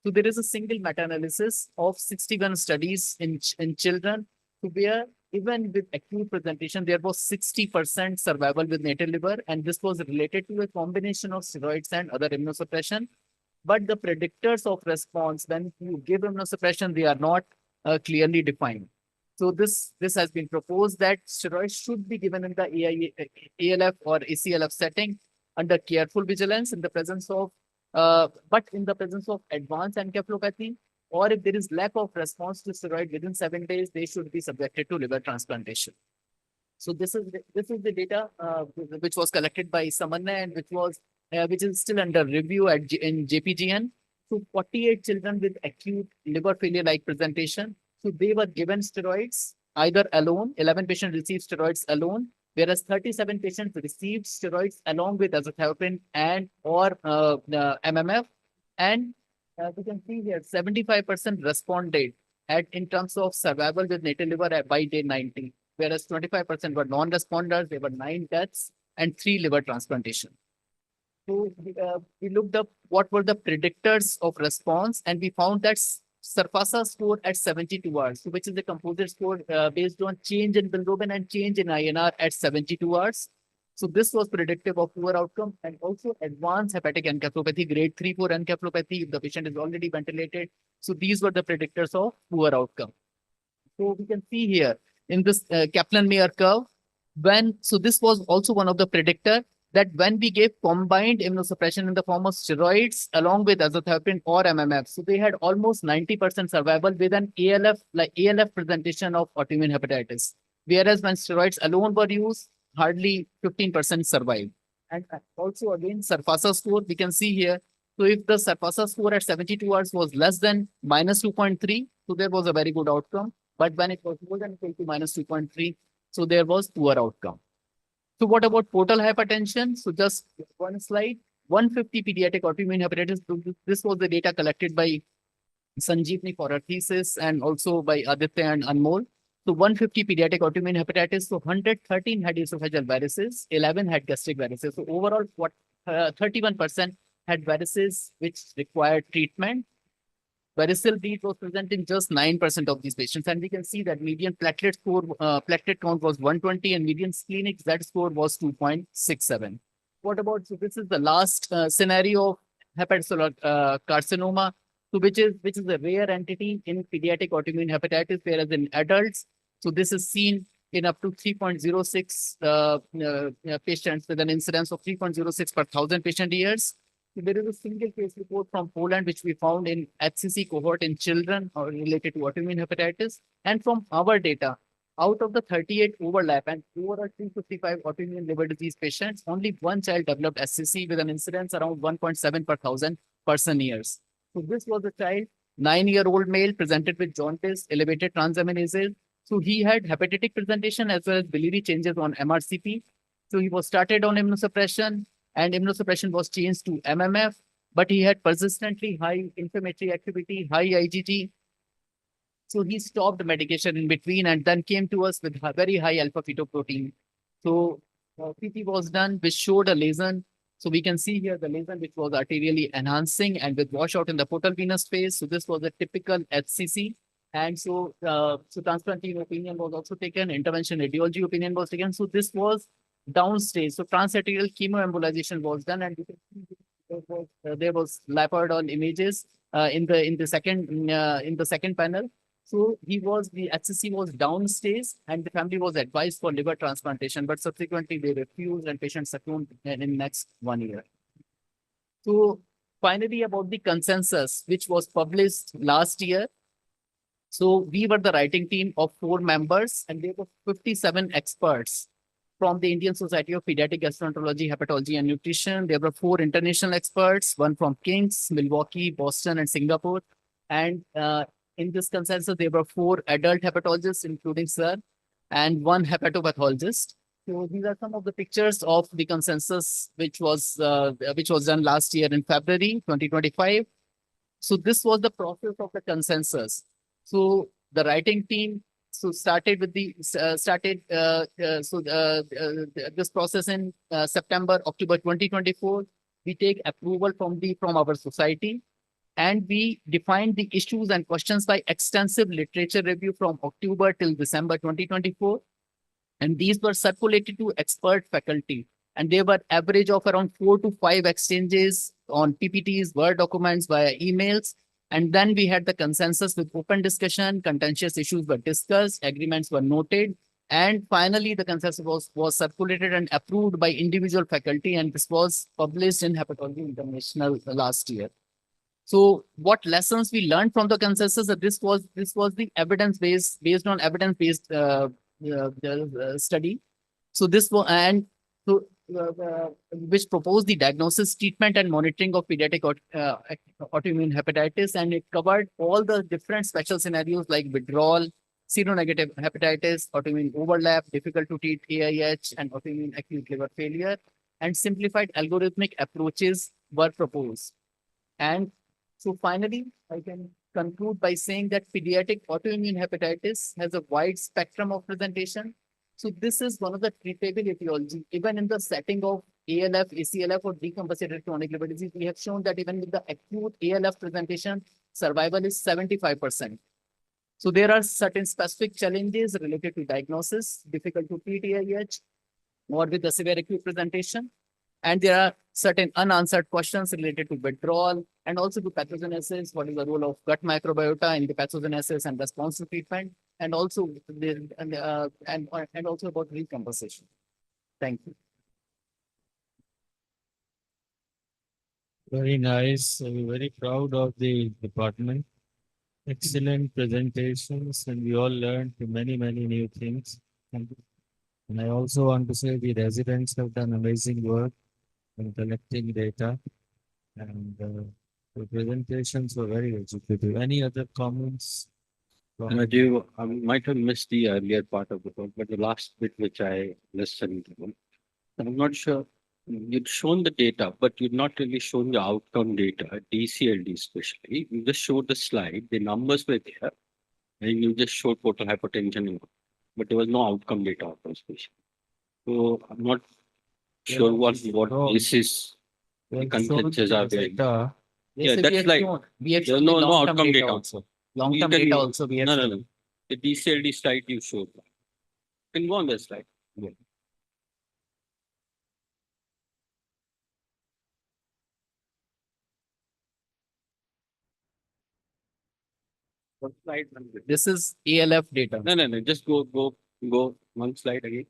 So there is a single meta-analysis of 61 studies in children, where even with acute presentation, there was 60% survival with native liver, and this was related to a combination of steroids and other immunosuppression. But the predictors of response, when you give immunosuppression, they are not clearly defined. So this has been proposed that steroids should be given in the ALF or ACLF setting under careful vigilance in the presence of, but in the presence of advanced encephalopathy, or if there is lack of response to steroid within 7 days, they should be subjected to liver transplantation. So this is the data which was collected by Samanna and which is still under review in JPGN. So 48 children with acute liver failure-like presentation. So they were given steroids either alone. 11 patients received steroids alone, whereas 37 patients received steroids along with azathioprine and or MMF. And we can see here 75% responded in terms of survival with native liver by day 90, whereas 25% were non-responders. There were 9 deaths and 3 liver transplantation. So we looked up what were the predictors of response, and we found that Surfasa score at 72 hours, so which is the composite score based on change in bilirubin and change in INR at 72 hours. So this was predictive of poor outcome, and also advanced hepatic encephalopathy, grade 3-4 encephalopathy, if the patient is already ventilated. So these were the predictors of poor outcome. So we can see here in this Kaplan-Meier curve, so this was also one of the predictor that when we gave combined immunosuppression in the form of steroids along with azathioprine or MMF, so they had almost 90% survival with an ALF presentation of autoimmune hepatitis. Whereas when steroids alone were used, hardly 15% survived. And also again, Surfasa score, we can see here. So if the Surfasa score at 72 hours was less than -2.3, so there was a very good outcome. But when it was more than equal to -2.3, so there was poor outcome. So what about portal hypertension? So just one slide, 150 pediatric autoimmune hepatitis. This was the data collected by Sanjeevni for her thesis and also by Aditya and Anmol. So 150 pediatric autoimmune hepatitis. So 113 had esophageal varices, 11 had gastric varices. So overall, 31% had varices which required treatment. Varicose bleed was present in just 9% of these patients. And we can see that median platelet score, platelet count was 120 and median splenic Z score was 2.67. What about, so this is the last scenario of hepatocellular carcinoma, so which is a rare entity in pediatric autoimmune hepatitis, whereas in adults, so this is seen in up to 3.06 patients with an incidence of 3.06 per 1,000 patient years. There is a single case report from Poland, which we found in HCC cohort in children related to autoimmune hepatitis. And from our data, out of the 38 overlap and overall 255 autoimmune liver disease patients, only one child developed SCC with an incidence around 1.7 per 1,000 person years. So this was a child, 9-year-old male, presented with jaundice, elevated transaminases. So he had hepatitic presentation as well as biliary changes on MRCP. So he was started on immunosuppression, and immunosuppression was changed to MMF, but he had persistently high inflammatory activity, high IgG. So he stopped medication in between and then came to us with very high alpha-fetoprotein. So PT was done, which showed a lesion. So we can see here the lesion which was arterially enhancing and with washout in the portal venous space. So this was a typical HCC. And so, transplantation opinion was also taken, intervention radiology opinion was taken. So this was downstage. So transarterial chemoembolization was done, and there was laparoscopic images in the second panel. So the HCC was downstage, and the family was advised for liver transplantation, but subsequently they refused, and patient succumbed in next 1 year. So finally, about the consensus, which was published last year. So we were the writing team of 4 members, and there were 57 experts from the Indian Society of Pediatric Gastroenterology, Hepatology, and Nutrition. There were 4 international experts, one from King's, Milwaukee, Boston, and Singapore. And in this consensus, there were 4 adult hepatologists, including Sir, and 1 hepatopathologist. So these are some of the pictures of the consensus, which was done last year in February 2025. So this was the process of the consensus. So the writing team started with this process in September, October 2024. We take approval from our society, and we defined the issues and questions by extensive literature review from October till December 2024. And these were circulated to expert faculty. And they were average of around 4 to 5 exchanges on PPTs, Word documents, via emails. And then we had the consensus with open discussion, contentious issues were discussed, agreements were noted. And finally, the consensus was circulated and approved by individual faculty. And this was published in Hepatology International last year. So what lessons we learned from the consensus? That this was the based on evidence-based study. So this was, and so which proposed the diagnosis, treatment, and monitoring of pediatric autoimmune hepatitis, and it covered all the different special scenarios like withdrawal, seronegative hepatitis, autoimmune overlap, difficult to treat AIH, and autoimmune acute liver failure, and simplified algorithmic approaches were proposed. And So finally, I can conclude by saying that pediatric autoimmune hepatitis has a wide spectrum of presentation. So this is one of the treatable etiology. Even in the setting of ALF, ACLF, or decompensated chronic liver disease, we have shown that even with the acute ALF presentation, survival is 75%. So there are certain specific challenges related to diagnosis, difficult to treat AIH, or with the severe acute presentation. And there are certain unanswered questions related to withdrawal and also to pathogenesis. What is the role of gut microbiota in the pathogenesis and response to treatment? And also and also about recompensation. Thank you. Very nice. We're very proud of the department. Excellent presentations, and we all learned many, many new things. And I also want to say the residents have done amazing work in collecting data, and the presentations were very educative. Any other comments? Rajiv, I might have missed the earlier part of the talk, but the last bit which I listened to, I'm not sure. You'd shown the data, but you'd not really shown the outcome data, DCLD especially. You just showed the slide, the numbers were there, and you just showed portal hypertension, but there was no outcome data outcome especially. So I'm not sure what this is. Well, The consensus are there. data. Yeah, So that's we have like- shown- we have There's shown the no long-term outcome data. also. Long-term You can- data also we have No, no, shown. no. The DCLD slide you showed. Can go on the slide. Yeah. What slide number? This is ALF data. No, no, no. Just go one slide again.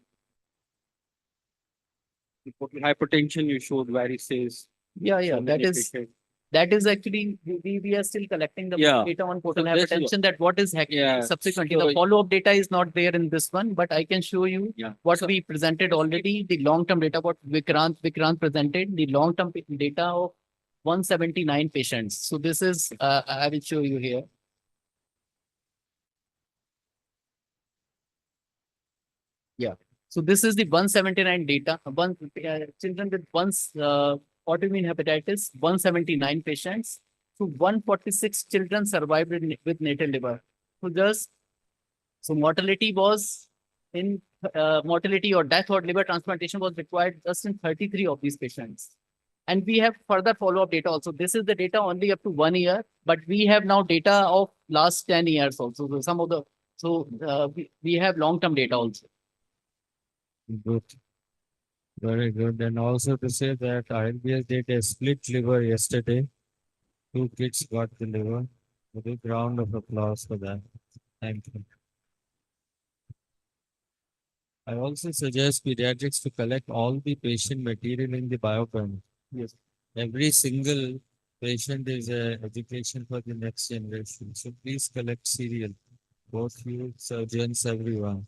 The portal hypertension you showed varices. Yeah, so that many is patients. actually we are still collecting the Yeah. data on portal So this is- hypertension that what is happening Yeah. subsequently. So- The follow-up data is not there in this one, but I can show you Yeah. what So- we presented already, the long-term data, what Vikrant presented, the long-term data of 179 patients. So this is, I will show you here. Yeah, so this is the 179 data, children with autoimmune hepatitis, 179 patients. So 146 children survived with natal liver. So mortality was mortality or death or liver transplantation was required just in 33 of these patients. And we have further follow-up data also. This is the data only up to 1 year, but we have now data of last 10 years also. So we have long-term data also. Good. Very good. And also to say that ILBS did a split liver yesterday. 2 kids got the liver. A big round of applause for that. Thank you. I also suggest pediatrics to collect all the patient material in the biobank. Yes. Every single patient is a education for the next generation. So please collect serial, both you, surgeons, everyone.